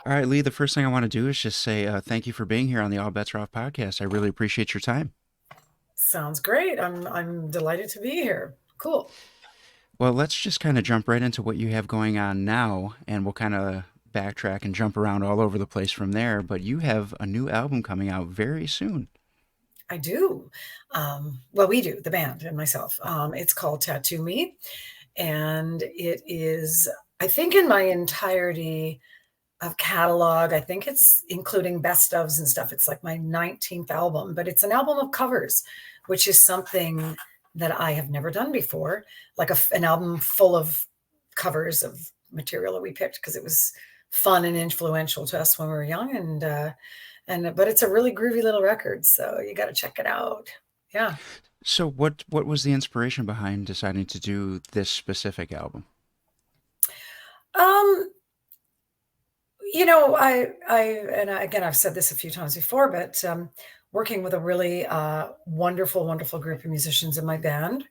All right, Lee, the first thing I want to do is just say thank you for being here on the All Bets Are Off podcast. I really appreciate your time. Sounds great. I'm delighted to be here. Cool. Well, let's just kind of jump right into what you have going on now, and we'll kind of backtrack and jump around all over the place from there. But you have a new album coming out very soon. I do. Well, we do, the band and myself. It's called Tattoo Me, and it is, I think, in my entirety of catalog. I think it's including best ofs and stuff. It's like my 19th album, but it's an album of covers, which is something that I have never done before. Like an album full of covers of material that we picked because it was fun and influential to us when we were young. And but it's a really groovy little record, so you got to check it out. Yeah. So, what was the inspiration behind deciding to do this specific album? Um, again, I've said this a few times before, but working with a really wonderful group of musicians in my band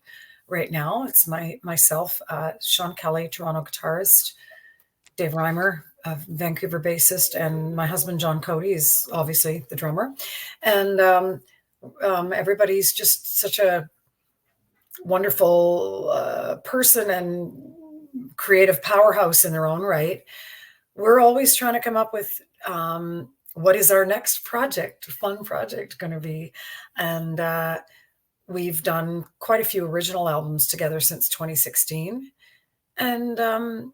right now. It's myself, Sean Kelly, Toronto guitarist, Dave Reimer, Vancouver bassist, and my husband John Cody is obviously the drummer, and everybody's just such a wonderful person and creative powerhouse in their own right. We're always trying to come up with what is our next project, fun project going to be. And we've done quite a few original albums together since 2016. And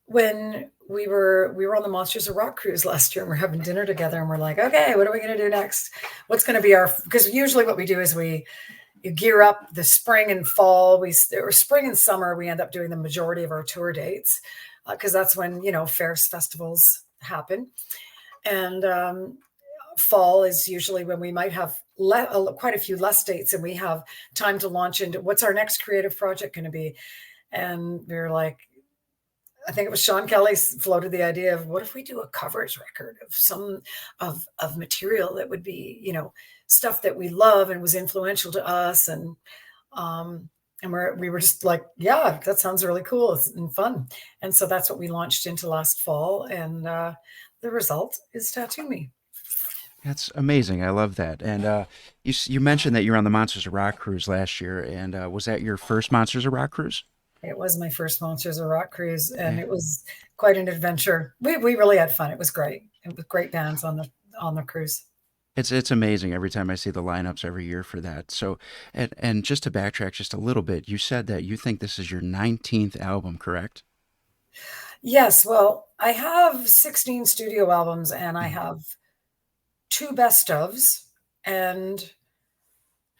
when we were on the Monsters of Rock cruise last year, and we're having dinner together, and we're like, okay, what are we going to do next? What's going to be our? Because usually what we do is you gear up the spring and fall. Or spring and summer, we end up doing the majority of our tour dates because that's when fairs, festivals happen, and fall is usually when we might have quite a few less dates, and we have time to launch into what's our next creative project going to be. And we are like, I think it was Sean Kelly floated the idea of, what if we do a covers record of some of material that would be, stuff that we love and was influential to us, and we were just like, yeah, that sounds really cool and fun. And so that's what we launched into last fall, and the result is Tattoo Me. That's amazing. I love that. And you mentioned that you were on the Monsters of Rock cruise last year, and was that your first Monsters of Rock cruise? It was my first Monsters of Rock cruise, and Yeah. it was quite an adventure. We really had fun. It was great. It was great bands on the cruise. It's amazing every time I see the lineups every year for that. So, and just to backtrack just a little bit, you said that you think this is your 19th album, correct? Yes, well, I have 16 studio albums, and I Mhm. have two best ofs and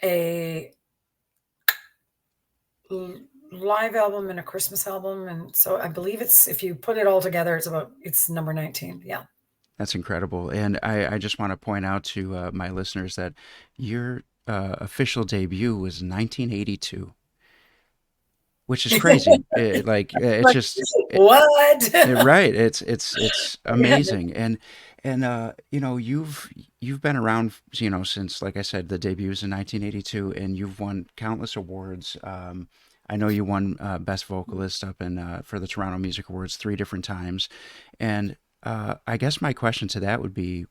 a live album and a Christmas album. And so I believe it's, if you put it all together, it's number 19. Yeah. That's incredible. And I just want to point out to my listeners that your official debut was 1982, which is crazy. It's Like, just what? right. It's amazing. And you've been around, since, like I said, the debuts in 1982, and you've won countless awards. I know you won best vocalist up in for the Toronto Music Awards 3 different times. And I guess my question to that would be,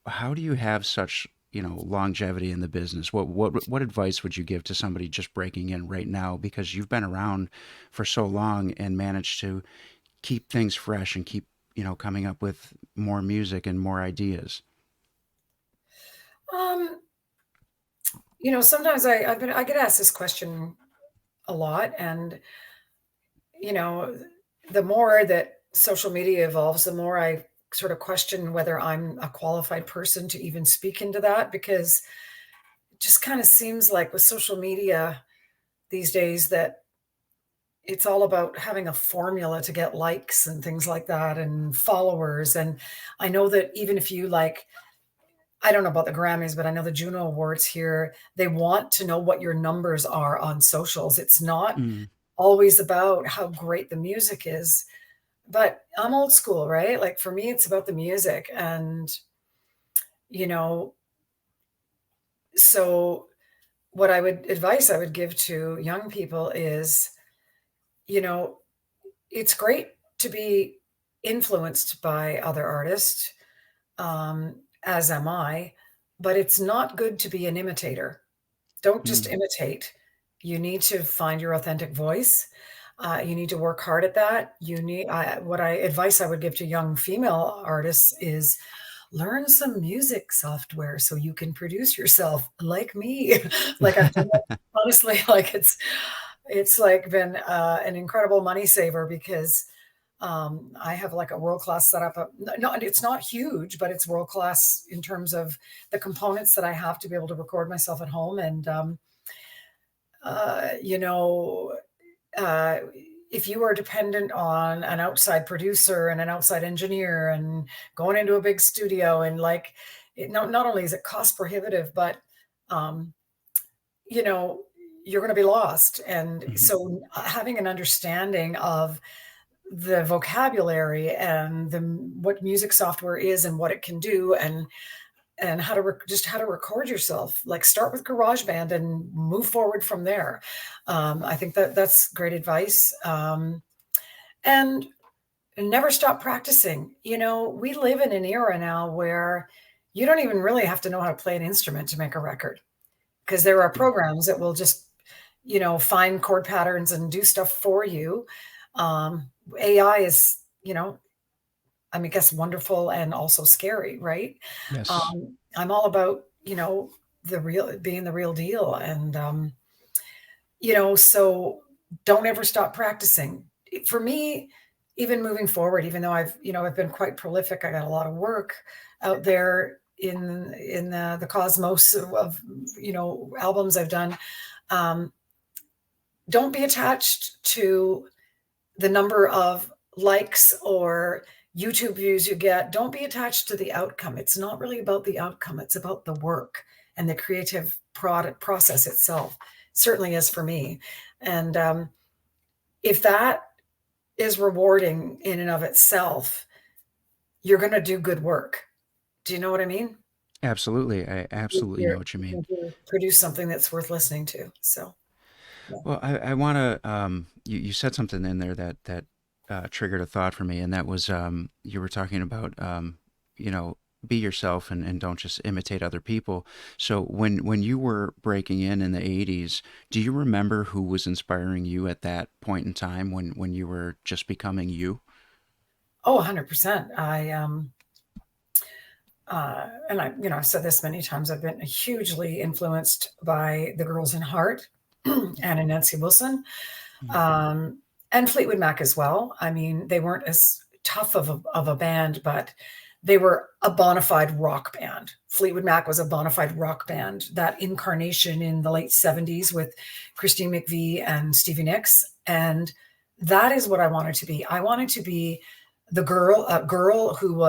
how do you have such, longevity in the business? What advice would you give to somebody just breaking in right now, because you've been around for so long and managed to keep things fresh and keep, coming up with more music and more ideas? um, Sometimes I get asked this question a lot, and you know, the more that social media evolves, the more I sort of question whether I'm a qualified person to even speak into that, because it just kind of seems like with social media these days that it's all about having a formula to get likes and things like that and followers. And I know that even if you like, I don't know about the Grammys, but I know the Juno Awards here, they want to know what your numbers are on socials. It's not Mm. always about how great the music is. But I'm old school, right? Like for me, it's about the music. And, you know, so what advice I would give to young people is, you know, it's great to be influenced by other artists, as am I, but it's not good to be an imitator. Don't just Mm. imitate. You need to find your authentic voice. You need to work hard at that. You need what I advice I would give to young female artists is learn some music software so you can produce yourself like me. Like I've done that, honestly, like it's like been an incredible money saver because I have like a world class setup. No, it's not huge, but it's world class in terms of the components that I have to be able to record myself at home. And you know, uh, if you are dependent on an outside producer and an outside engineer and going into a big studio and like, not only is it cost prohibitive, but um, you know, you're going to be lost. And Mhm. so having an understanding of the vocabulary and the what music software is and what it can do and how to just how to record yourself, like start with GarageBand and move forward from there. I think that that's great advice. And never stop practicing. You know, we live in an era now where you don't even really have to know how to play an instrument to make a record because there are Mm. programs that will just, find chord patterns and do stuff for you. AI is, I mean, I guess wonderful and also scary, right? Yes. I'm all about, being the real deal. And, so don't ever stop practicing. For me, even moving forward, even though I've been quite prolific, I got a lot of work out there in the cosmos of, albums I've done. Um, don't be attached to the number of likes or YouTube views you get. Don't be attached to the outcome. It's not really about the outcome. It's about the work and the creative product process itself. Certainly is for me. And if that is rewarding in and of itself, you're going to do good work. Do you know what I mean? Absolutely. I absolutely know what you You're mean. going to produce something that's worth listening to. So, yeah. Well, I want to. You said something in there that triggered a thought for me, and that was you were talking about you know be yourself and don't just imitate other people. So when you were breaking in the '80s, do you remember who was inspiring you at that point in time when you were just becoming you? Oh, 100%. And I've said this many times, I've been hugely influenced by the girls in Heart, Anna and Nancy Wilson, Mm. um, and Fleetwood Mac as well. I mean, they weren't as tough of a band, but they were a bona fide rock band. Fleetwood Mac was a bona fide rock band, that incarnation in the late 70s with Christine McVie and Stevie Nicks. And that is what I wanted to be. I wanted to be the girl, a girl who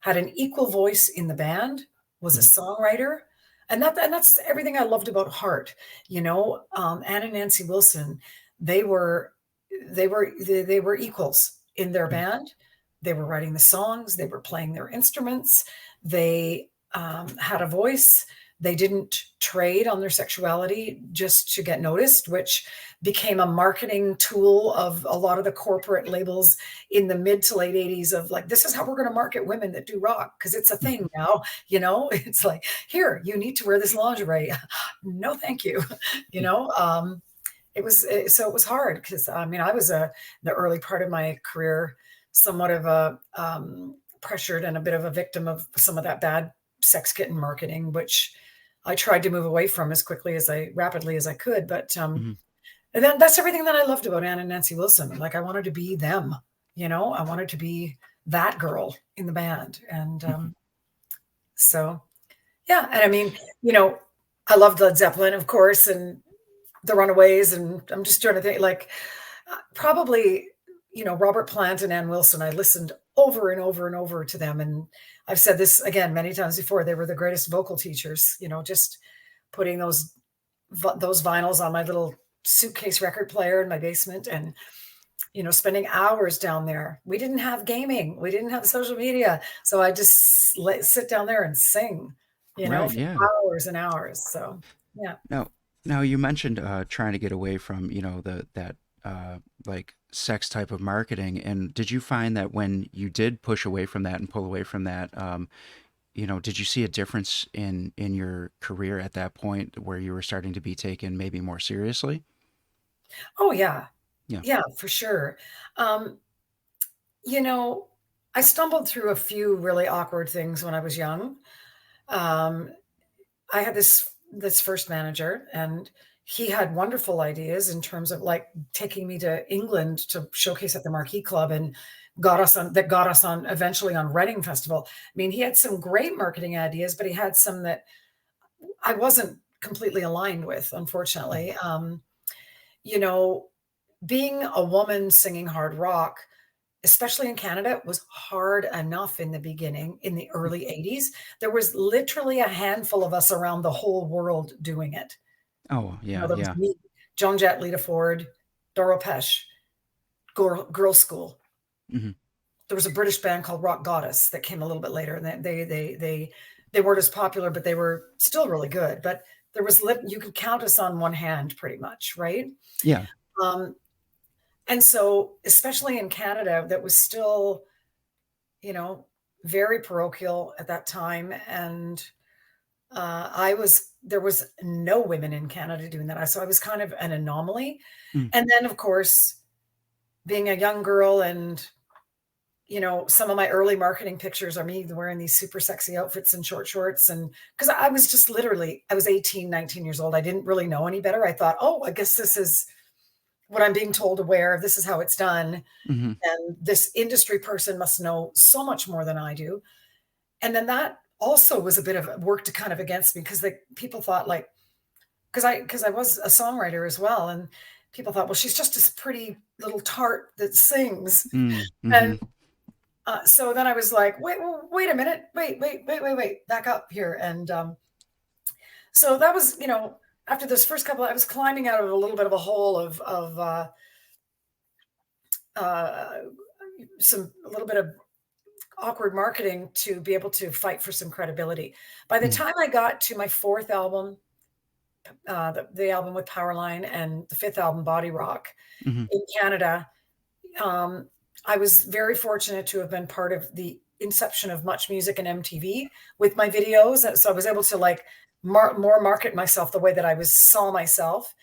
had an equal voice in the band, was a Mhm. songwriter, and that's everything I loved about Heart. Anna and Nancy Wilson, they were they were equals in their Mm. band. They were writing the songs, they were playing their instruments, they had a voice. They didn't trade on their sexuality just to get noticed, which became a marketing tool of a lot of the corporate labels in the mid to late 80s of like, this is how we're going to market women that do rock because it's a thing now. It's like, here, you need to wear this lingerie. No, thank you. you know so it was hard because I mean I was the early part of my career somewhat of a pressured and a bit of a victim of some of that bad sex kitten marketing, which I tried to move away from as quickly as I rapidly as I could. But Mhm. and then that's everything that I loved about Anna and Nancy Wilson. Like I wanted to be them, I wanted to be that girl in the band. And Mhm. so yeah, and I mean, I loved Led Zeppelin, of course, and the Runaways, and I'm just trying to think, like, probably, Robert Plant and Ann Wilson. I listened over and over and over to them, and I've said this again many times before. They were the greatest vocal teachers. Just putting those vinyls on my little suitcase record player in my basement, and spending hours down there. We didn't have gaming, we didn't have social media, so I just sit down there and sing, Right. for Yeah. hours and hours. So yeah. Now, now you mentioned trying to get away from the that uh, like sex type of marketing. And did you find that when you did push away from that and pull away from that, did you see a difference in your career at that point where you were starting to be taken maybe more seriously? Oh, yeah. Yeah. Yeah, for sure. Um, you know, I stumbled through a few really awkward things when I was young. Um, I had this first manager, and he had wonderful ideas in terms of, like, taking me to England to showcase at the Marquee Club, and got us on eventually on Reading Festival. I mean, he had some great marketing ideas, but he had some that I wasn't completely aligned with, Mhm. unfortunately. You know, being a woman singing hard rock, especially in Canada, was hard enough in the beginning, in the early '80s. There was literally a handful of us around the whole world doing it. Oh, You know, yeah, there was yeah. me, Joan Jett, Lita Ford, Doro Pesh, Girl School. Hmm. There was a British band called Rock Goddess that came a little bit later, and they weren't as popular, but they were still really good. But there was you could count us on one hand, pretty much, right? Yeah. Um, and so, especially in Canada, that was still, you know, very parochial at that time, and I was there was no women in Canada doing that. So I was kind of an anomaly. Mm. And then, of course, being a young girl, and some of my early marketing pictures are me wearing these super sexy outfits and short shorts. And because I was just literally, I was 18, 19 years old. I didn't really know any better. I thought, oh, I guess this is what I'm being told to wear. This is how it's done. Hmm. And this industry person must know so much more than I do. And then that also was a bit of work to kind of against me, because people thought, like, because I was a songwriter as well, and people thought, well, she's just this pretty little tart that sings. And Mm-hmm. so then I was like, wait a minute, wait, back up here. And so that was, after this first couple, I was climbing out of a little bit of a hole of uh, a little bit of awkward marketing to be able to fight for some credibility. By the Hmm. time I got to my fourth album, the album with Powerline, and the fifth album, Body Rock, Hmm. in Canada, um, I was very fortunate to have been part of the inception of Much Music and MTV with my videos. So I was able to, like, more market myself the way that saw myself,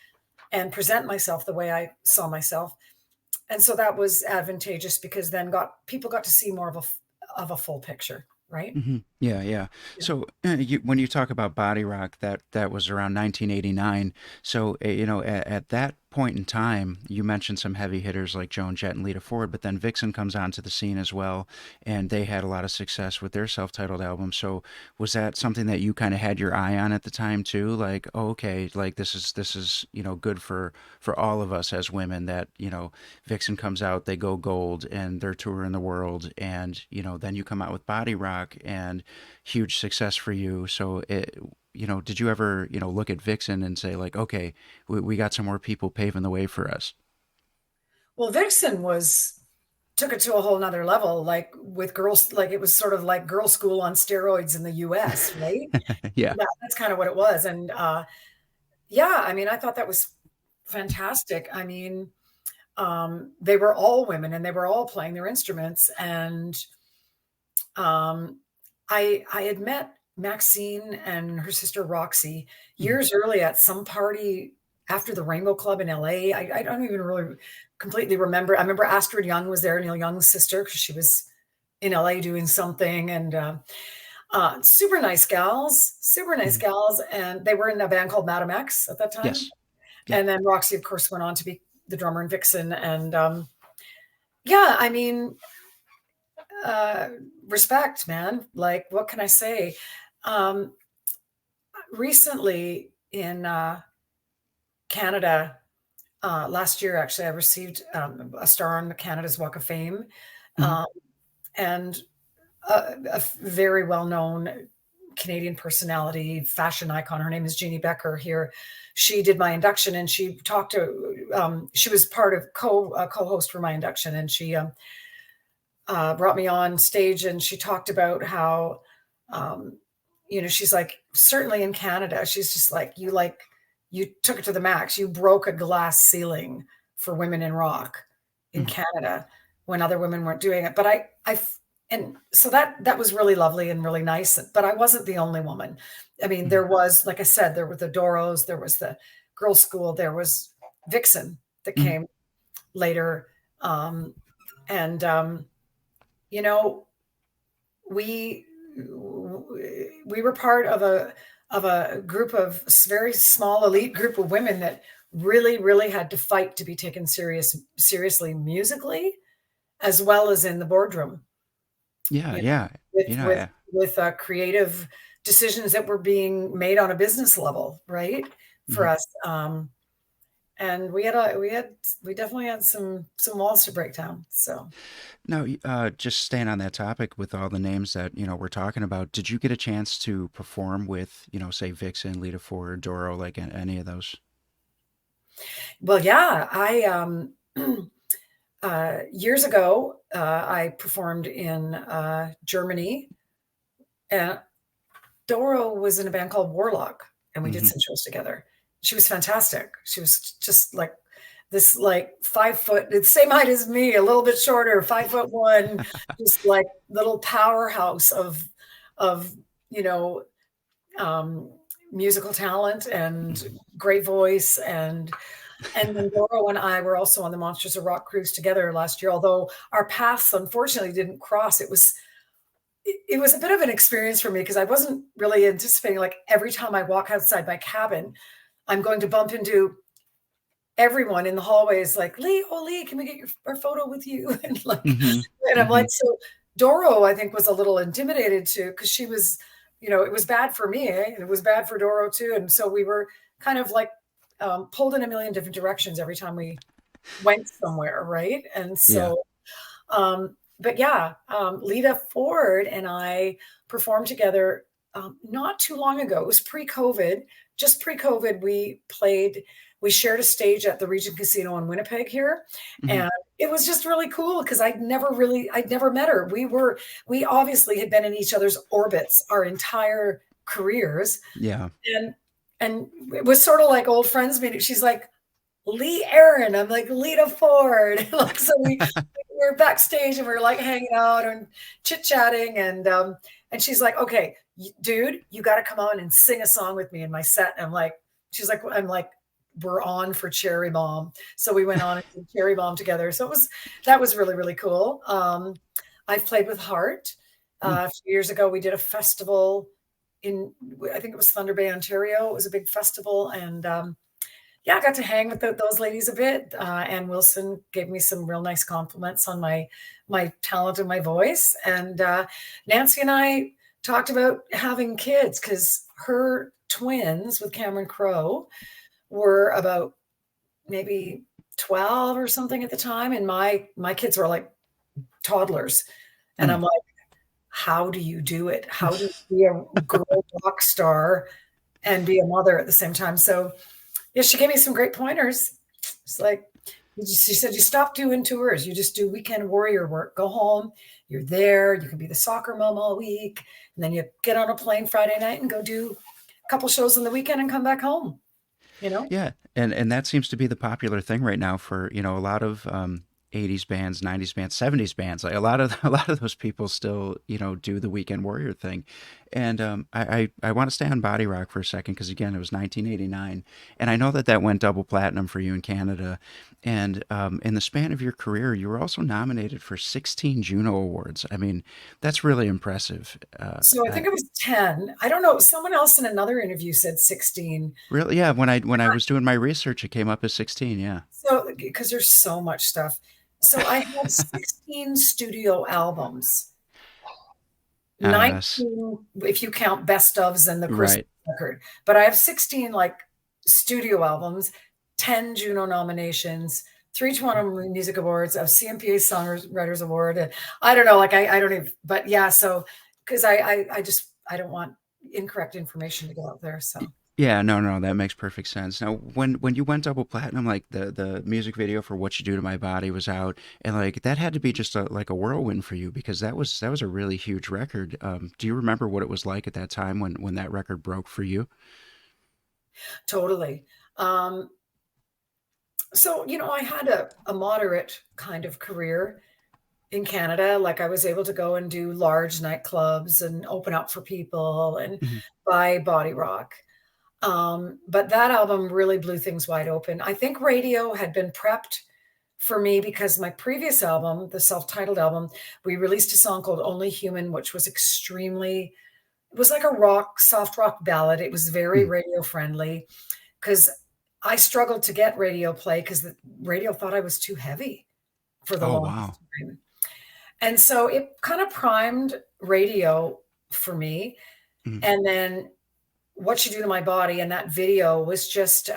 and present myself the way I saw myself. And so that was advantageous, because then people got to see more of a full picture, right? Hmm. Yeah, yeah. Yeah. So when you talk about body rock, that was around 1989. So at that point in time, you mentioned some heavy hitters like Joan Jett and Lita Ford, but then Vixen comes onto the scene as well, and they had a lot of success with their self-titled album. So was that something that you kind of had your eye on at the time too? Like, oh, okay, like this is good for all of us as women that Vixen comes out, they go gold, and they're touring the world, and then you come out with Body Rock, and huge success for you. So did you ever look at Vixen and say like, okay, we got some more people paving the way for us? Well, Vixen was took it to a whole nother level, like with girls, like it was sort of like girl school on steroids in the US, right? Yeah. That's kind of what it was. And yeah, I mean, I thought that was fantastic. I mean, they were all women, and they were all playing their instruments. And um, I had met Maxine and her sister Roxy Mhm. years early at some party after the Rainbow Club in LA. I don't even really completely remember. I remember Astrid Young was there, Neil Young's sister, because she was in LA doing something. And super nice Mhm. gals. And they were in a band called Madam X at that time. Yes. Yeah. And then Roxy, of course, went on to be the drummer in Vixen. And yeah, I mean, uh, respect, man. Like, what can I say? Um, Recently in Canada, last year, actually, I received a star on Canada's Walk of Fame. Mhm. Um, and a very well-known Canadian personality, fashion icon. Her name is Jeannie Becker here. She did my induction, and she talked to, she was part of co-host for my induction. And she brought me on stage, and she talked about how, um, she's like, certainly in Canada, she's just like, you took it to the max. You broke a glass ceiling for women in rock in Canada when other women weren't doing it. But and so that was really lovely and really nice. But I wasn't the only woman. I mean, Mhm. there was, like I said, there were the Doros, there was the girls' school, there was Vixen that Mhm. came later. Um, and you know, we we were part of a group of very small elite group of women that really had to fight to be taken seriously musically as well as in the boardroom, Yeah, you know, yeah. with You know, yeah. creative decisions that were being made on a business level, right? For Mhm. us, and we definitely had some walls to break down. So No, just staying on that topic with all the names that, we're talking about, did you get a chance to perform with, say Vixen, Lita Ford, Doro, like any of those? well, yeah, I years ago, I performed in Germany, and Doro was in a band called Warlock, and we did Hmm. some shows together. She was fantastic. She was just like this, like 5 foot, the same height as me, a little bit shorter, 5'1", just like little powerhouse of you know um, musical talent and great voice. And then Doro and I were also on the Monsters of Rock cruise together last year, although our paths unfortunately didn't cross. It was a bit of an experience for me because I wasn't really anticipating, like, every time I walk outside my cabin, I'm going to bump into everyone in the hallways like, Lee, oh Lee, can we get our photo with you? And like, Hmm. and I'm Hmm. like, so Doro, I think, was a little intimidated too, because she was, it was bad for me, and it was bad for Doro too. And so we were kind of like pulled in a million different directions every time we went somewhere, right? And Yeah. so but yeah, Lita Ford and I performed together not too long ago. It was pre-COVID. Just pre-COVID, we shared a stage at the Regent Casino in Winnipeg here. Hmm. And it was just really cool because I'd never met her. We obviously had been in each other's orbits our entire careers. Yeah. And, and it was sort of like old friends meeting. She's like, Lee Aaron. I'm like, Lita Ford. Like, so we're backstage and we're like hanging out and chit chatting. And she's like, okay, dude, you got to come on and sing a song with me in my set. And I'm like, we're on for Cherry Bomb. So we went on and did Cherry Bomb together. So that was really, really cool. I've played with Heart. Mm. A few years ago, we did a festival in, I think it was Thunder Bay, Ontario. It was a big festival. And, yeah, I got to hang with those ladies a bit. Ann Wilson gave me some real nice compliments on my talent and my voice. And Nancy and I talked about having kids because her twins with Cameron Crowe were about maybe 12 or something at the time, and my kids were like toddlers. And Mm. I'm like, how do you do it? How do you be a girl rock star and be a mother at the same time? So yeah, she gave me some great pointers. It's like, she said, you stop doing tours. You just do weekend warrior work. Go home. You're there. You can be the soccer mom all week. And then you get on a plane Friday night and go do a couple shows on the weekend and come back home, you know? Yeah, and that seems to be the popular thing right now for, a lot of 80s bands, 90s bands, 70s bands. Like a lot of a lot of those people still, do the weekend warrior thing. And I want to stay on body rock for a second because again, it was 1989, and I know that that went double platinum for you in Canada. And in the span of your career, you were also nominated for 16 Juno Awards. I mean, that's really impressive. So I think it was 10. I don't know. Someone else in another interview said 16. Really, yeah. When I was doing my research, it came up as 16. Yeah. So, because there's so much stuff. So I have 16 studio albums. Uh, 19 if you count best ofs and the Christmas right. record. But I have 16 like studio albums, 10 Juno nominations, 3 Toronto Music Awards, a CMPA Songwriters Award. And I don't know, like I don't even, but yeah, so because I just I don't want incorrect information to get out there. So Yeah, no, no, that makes perfect sense. Now, when you went double platinum, like the music video for "What You Do to My Body" was out, and like that had to be just like a whirlwind for you because that was a really huge record. Do you remember what it was like at that time when that record broke for you? totally. Um So, I had a moderate kind of career in Canada. Like I was able to go and do large nightclubs and open up for people and Mhm. buy body rock. But that album really blew things wide open. I think radio had been prepped for me because my previous album, the self-titled album, we released a song called Only Human, which was extremely, it was like a rock, soft rock ballad. It was very Mhm. radio friendly because I struggled to get radio play because the radio thought I was too heavy for the Oh, longest wow. time. And so it kind of primed radio for me. Mhm. And then What You Do to My Body and that video was just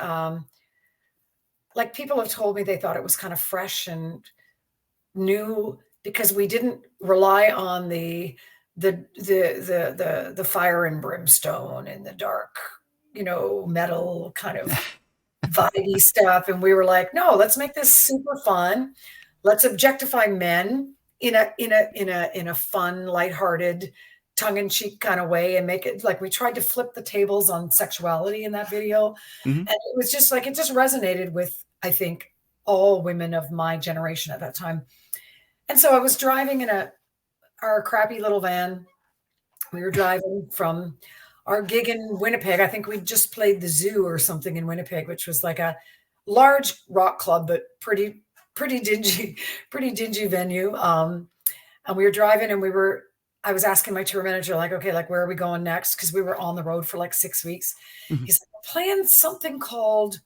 like people have told me they thought it was kind of fresh and new because we didn't rely on the fire and brimstone and the dark, metal kind of vibey stuff. And we were like, no, let's make this super fun. Let's objectify men in a fun, lighthearted, tongue-in-cheek kind of way and make it like we tried to flip the tables on sexuality in that video. Mhm. And it was just like it just resonated with, I think, all women of my generation at that time. And so I was driving in our crappy little van. We were driving from our gig in Winnipeg. I think we just played the Zoo or something in Winnipeg, which was like a large rock club, but pretty dingy, pretty dingy venue. And we were driving, and I was asking my tour manager, like, okay, like where are we going next? Because we were on the road for like 6 weeks. Mhm. He's like, we're playing something called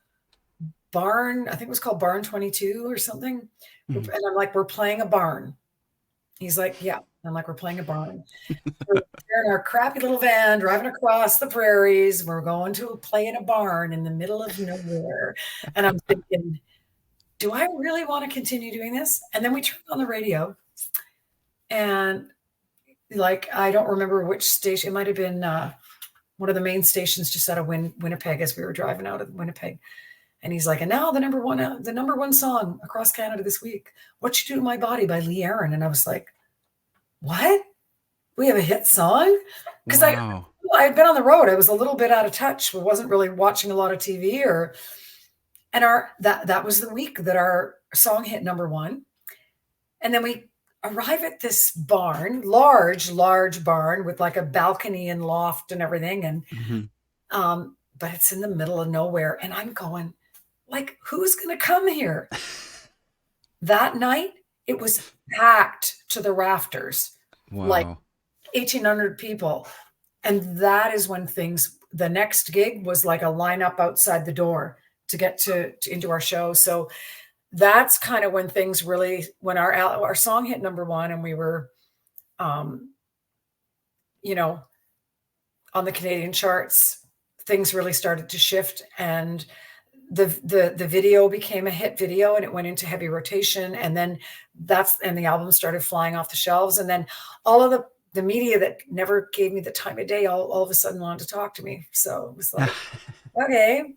Barn. I think it was called Barn 22 or something. And Mhm. I'm like, we're playing a barn. He's like, yeah. I'm like, we're playing a barn. We're in our crappy little van driving across the prairies. We're going to play in a barn in the middle of nowhere. And I'm thinking, do I really want to continue doing this? And then we turned on the radio, and like, I don't remember which station. It might have been one of the main stations just out of Winnipeg as we were driving out of Winnipeg. And he's like, and now the number one song across Canada this week, What You Do to My Body by Lee Aaron. And I was like, what? We have a hit song? Because Wow. I had been on the road. I was a little bit out of touch. I wasn't really watching a lot of TV and that was the week that our song hit number one. And then we arrive at this barn, large barn with like a balcony and loft and everything. And Mhm. but it's in the middle of nowhere. And I'm going, like, who's gonna come here? That night, it was packed to the rafters, like Wow. 1,800 people. And that is when the next gig was like a lineup outside the door to get into our show. So that's kind of when things really, when our song hit number one and we were, um, you know, on the Canadian charts, things really started to shift. And the video became a hit video and it went into heavy rotation. And then the album started flying off the shelves. And then all of the media that never gave me the time of day all of a sudden wanted to talk to me. So it was like, okay.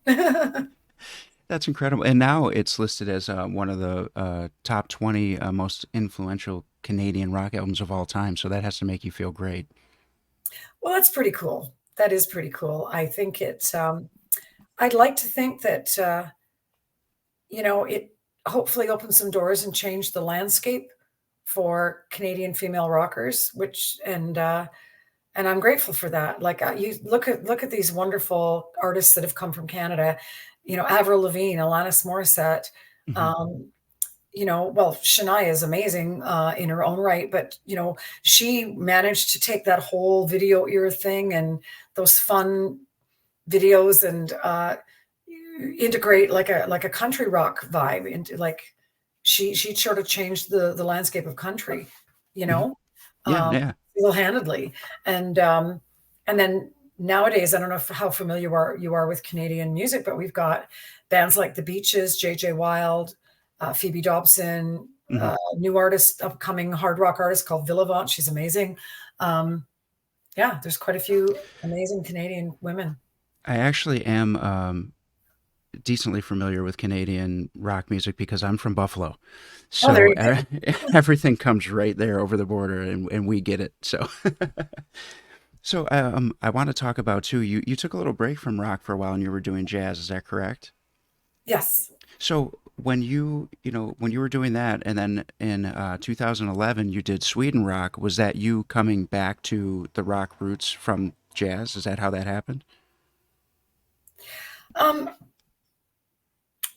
That's incredible. And now it's listed as one of the top 20 most influential Canadian rock albums of all time. So that has to make you feel great. Well, that's pretty cool. That is pretty cool. I think I'd like to think that, it hopefully opened some doors and changed the landscape for Canadian female rockers, and I'm grateful for that. Like you look at these wonderful artists that have come from Canada, Avril Lavigne, Alanis Morissette, Hmm. um, well, Shania is amazing in her own right, but she managed to take that whole video era thing and those fun videos and integrate like a country rock vibe into like she sort of changed the landscape of country, you Hmm. know, Yeah, um, yeah. single-handedly. And then nowadays, I don't know how familiar you are with Canadian music, but we've got bands like the Beaches, JJ Wild, Phoebe Dobson, Hmm. new artist, upcoming hard rock artist called Villavant. She's amazing. Um, yeah, there's quite a few amazing Canadian women. I actually am decently familiar with Canadian rock music because I'm from Buffalo. Oh, there So you go. everything comes right there over the border and we get it. So so I want to talk about too. You took a little break from rock for a while and you were doing jazz. Is that correct? Yes. So when when you were doing that, and then in 2011 you did Sweden Rock, was that you coming back to the rock roots from jazz? Is that how that happened? Um,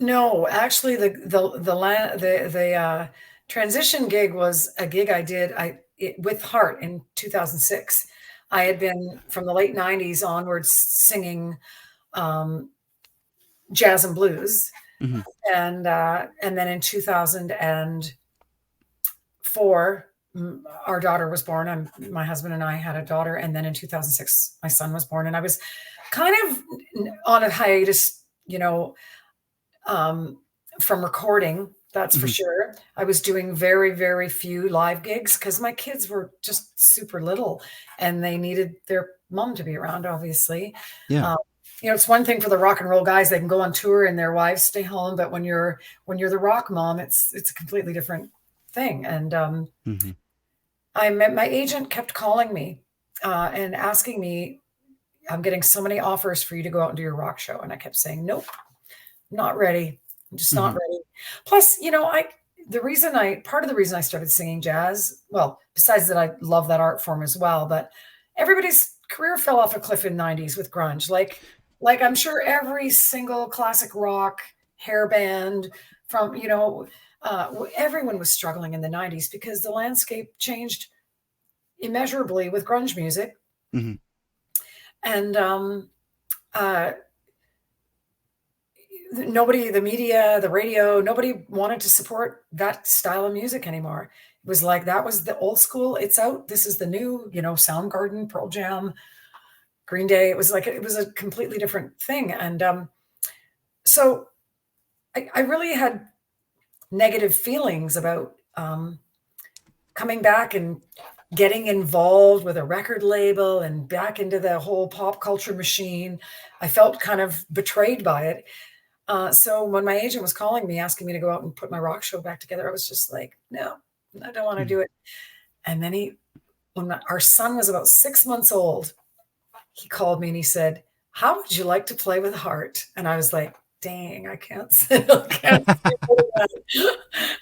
no, actually, the transition gig was a gig I did with Heart in 2006. I had been from the late 90s onwards singing um, jazz and blues, Hmm. and then in 2004, our daughter was born. My husband and I had a daughter, and then in 2006, my son was born, and I was kind of on a hiatus, um, from recording. That's for Hmm. sure. I was doing very, very few live gigs because my kids were just super little, and they needed their mom to be around. Obviously, Yeah. um, it's one thing for the rock and roll guys; they can go on tour and their wives stay home. But when you're the rock mom, it's a completely different thing. And Hmm. my agent kept calling me and asking me, "I'm getting so many offers for you to go out and do your rock show," and I kept saying, "Nope, not ready. I'm just not Hmm. ready." Plus, part of the reason I started singing jazz, well, besides that I love that art form as well, but everybody's career fell off a cliff in the 90s with grunge. Like I'm sure every single classic rock hair band from, everyone was struggling in the 90s because the landscape changed immeasurably with grunge music. Hmm. And uh, nobody, the media, the radio, nobody wanted to support that style of music anymore. It was like that was the old school. It's out. This is the new, Soundgarden, Pearl Jam, Green Day. It was a completely different thing. And so I really had negative feelings about coming back and getting involved with a record label and back into the whole pop culture machine. I felt kind of betrayed by it. So when my agent was calling me, asking me to go out and put my rock show back together, I was just like, no, I don't want to do it. And then when our son was about 6 months old, he called me and he said, "How would you like to play with Heart?" And I was like, dang, I can't say, I can't say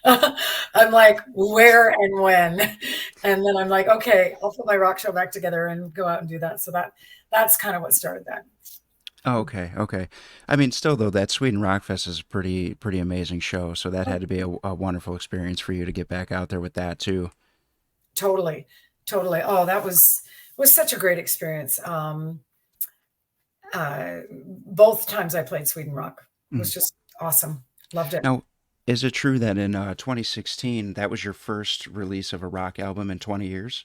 that. I'm like, where and when? And then I'm like, okay, I'll put my rock show back together and go out and do that. So that's kind of what started that. Oh, okay, okay. I mean, still though, that Sweden Rock Fest is a pretty amazing show. So that had to be a wonderful experience for you to get back out there with that too. Totally, totally. Oh, that was such a great experience. Both times I played Sweden Rock Mm. was just awesome. Loved it. Now, is it true that in 2016 that was your first release of a rock album in 20 years?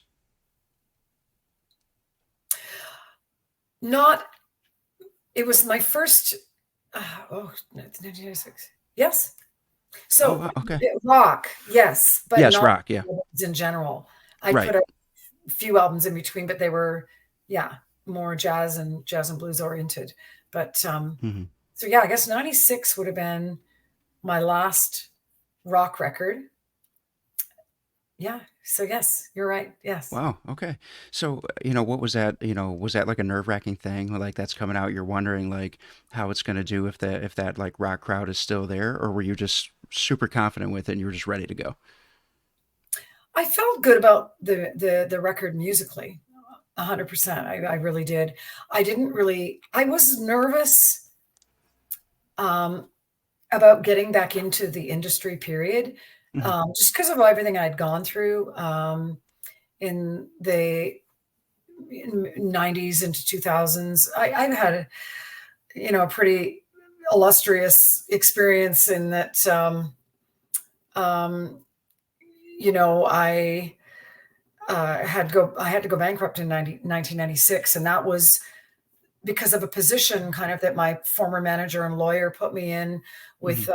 Not. It was my first. 1996. Yes. Oh, So wow, okay. rock, yes, but Yes, not rock. Yeah. in general. I Right. put a few albums in between, but they were, yeah, more jazz and blues oriented. But Hmm. so yeah, I guess 96 would have been my last rock record. Yeah. So yes, you're right. Yes. Wow. Okay. So, what was that? Was that like a nerve-wracking thing? Like that's coming out, you're wondering like how it's going to do if that like rock crowd is still there, or were you just super confident with it and you were just ready to go? I felt good about the record musically. 100%. I really did. I was nervous um, about getting back into the industry period, Hmm. just because of everything I'd gone through in the 90s into 2000s. I've had a pretty illustrious experience in that, um, I I had to go bankrupt in 1996, and that was because of a position kind of that my former manager and lawyer put me in Hmm. with.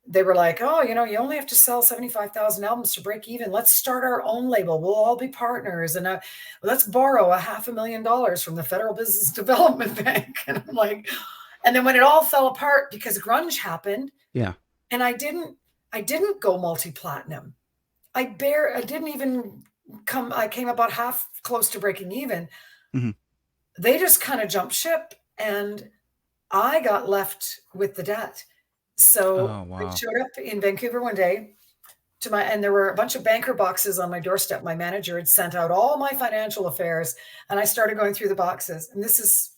They were like, "Oh, you only have to sell 75,000 albums to break even. Let's start our own label. We'll all be partners, and let's borrow $500,000 from the Federal Business Development Bank." And I'm like, and then when it all fell apart because grunge happened, Yeah. and I didn't go multi-platinum. I didn't even come. I came about half close to breaking even. Hmm. They just kind of jumped ship, and I got left with the debt. So Oh, I wow. showed up in Vancouver one day and there were a bunch of banker boxes on my doorstep. My manager had sent out all my financial affairs, and I started going through the boxes. And this is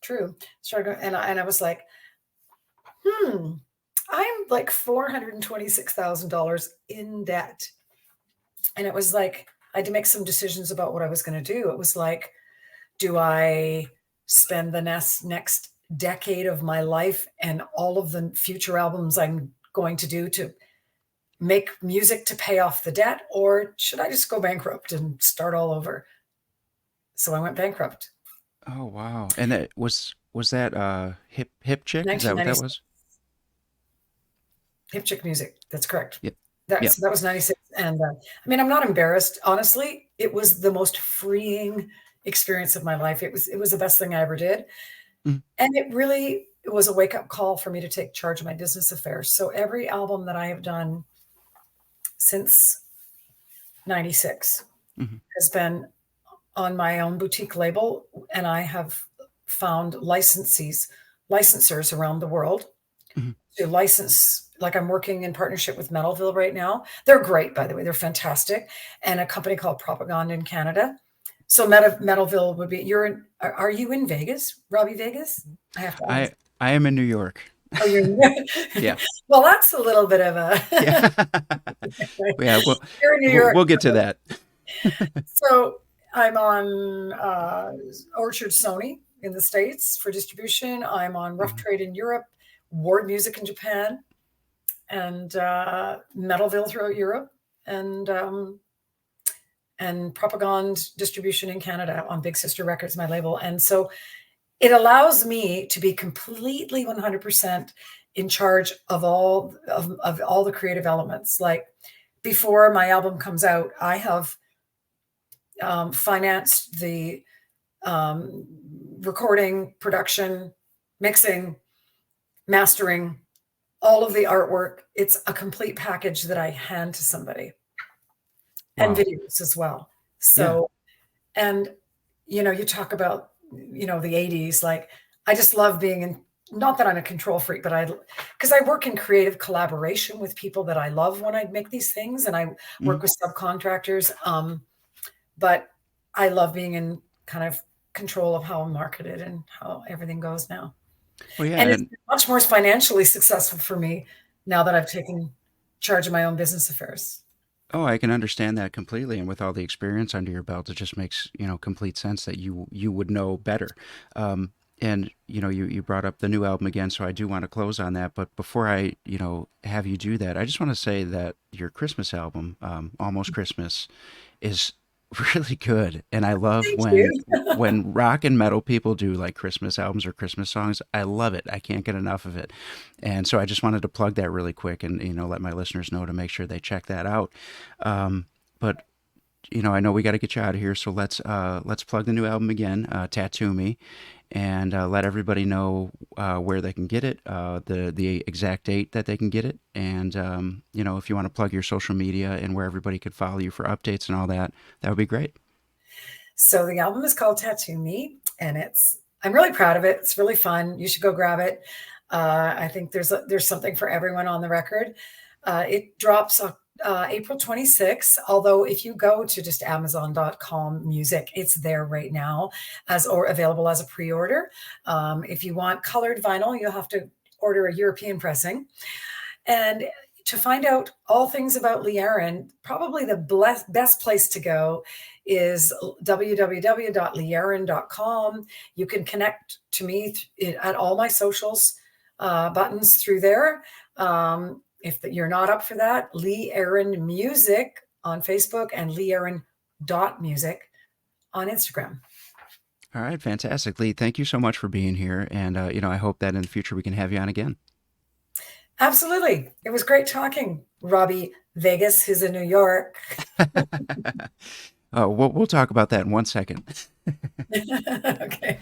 true. And I was like, hmm, I'm like $426,000 in debt. And it was like, I had to make some decisions about what I was going to do. It was like, do I spend the next decade of my life and all of the future albums I'm going to do to make music to pay off the debt, or should I just go bankrupt and start all over? So I went bankrupt. Oh, wow. And that was that hip chick? Is that what that 1996. was? Hip chick music. That's correct. Yep. That Yep. so that was 96. And I mean, I'm not embarrassed. Honestly, it was the most freeing experience of my life. It was the best thing I ever did. Mhm. And it was a wake up call for me to take charge of my business affairs. So every album that I have done since 96 Mhm. has been on my own boutique label, and I have found licensors around the world Mhm. to license. Like I'm working in partnership with Metalville right now. They're great, by the way. They're fantastic, and a company called Propaganda in Canada. So Metalville would be. You're in. Are you in Vegas, Robbie? Vegas? I have to I ask. I am in New York. Oh, you're Yeah. well. That's a little bit of Yeah. a. Yeah, You're in New York. we'll get to that. So I'm on Orchard Sony in the States for distribution. I'm on Rough Mhm. Trade in Europe, Ward Music in Japan, and Metalville throughout Europe, and Propagand distribution in Canada on Big Sister Records, my label. And so it allows me to be completely 100% in charge of all the creative elements. Like before my album comes out, I have financed the um, recording, production, mixing, mastering, all of the artwork. It's a complete package that I hand to somebody, and Wow. videos as well. Yeah. So, and you talk about the 80s. Like I just love being in. Not that I'm a control freak, but because I work in creative collaboration with people that I love when I make these things, and I work Mhm. with subcontractors. But I love being in kind of control of how I'm marketed and how everything goes now. Well, yeah, And it's and been much more financially successful for me now that I've taken charge of my own business affairs. oh, I can understand that completely. And with all the experience under your belt, it just makes, complete sense that you would know better. And you brought up the new album again, so I do want to close on that. But before I, have you do that, I just want to say that your Christmas album, Almost Christmas, is really good. And I love Thank you. when rock and metal people do like Christmas albums or Christmas songs. I love it. I can't get enough of it. And so I just wanted to plug that really quick and let my listeners know to make sure they check that out. But I know we got to get you out of here, so let's plug the new album again, Tattoo Me, and let everybody know where they can get it, the exact date that they can get it, and if you want to plug your social media and where everybody could follow you for updates and all that, that would be great. So the album is called Tattoo Me, and I'm really proud of it. It's really fun. You should go grab it. I think there's something for everyone on the record. It drops April 26th. Although if you go to just Amazon.com music, it's there right now or available as a pre-order. If you want colored vinyl, you'll have to order a European pressing. And to find out all things about Lee Aaron, probably the best place to go is www.leeaaron.com. You can connect to me at all my socials buttons through there. If you're not up for that, Lee Aaron Music on Facebook and leeaaron.music on Instagram. All right, fantastic, Lee. Thank you so much for being here, and I hope that in the future we can have you on again. Absolutely. It was great talking, Robby Vegas, who's in New York. We'll talk about that in 1 second. Okay.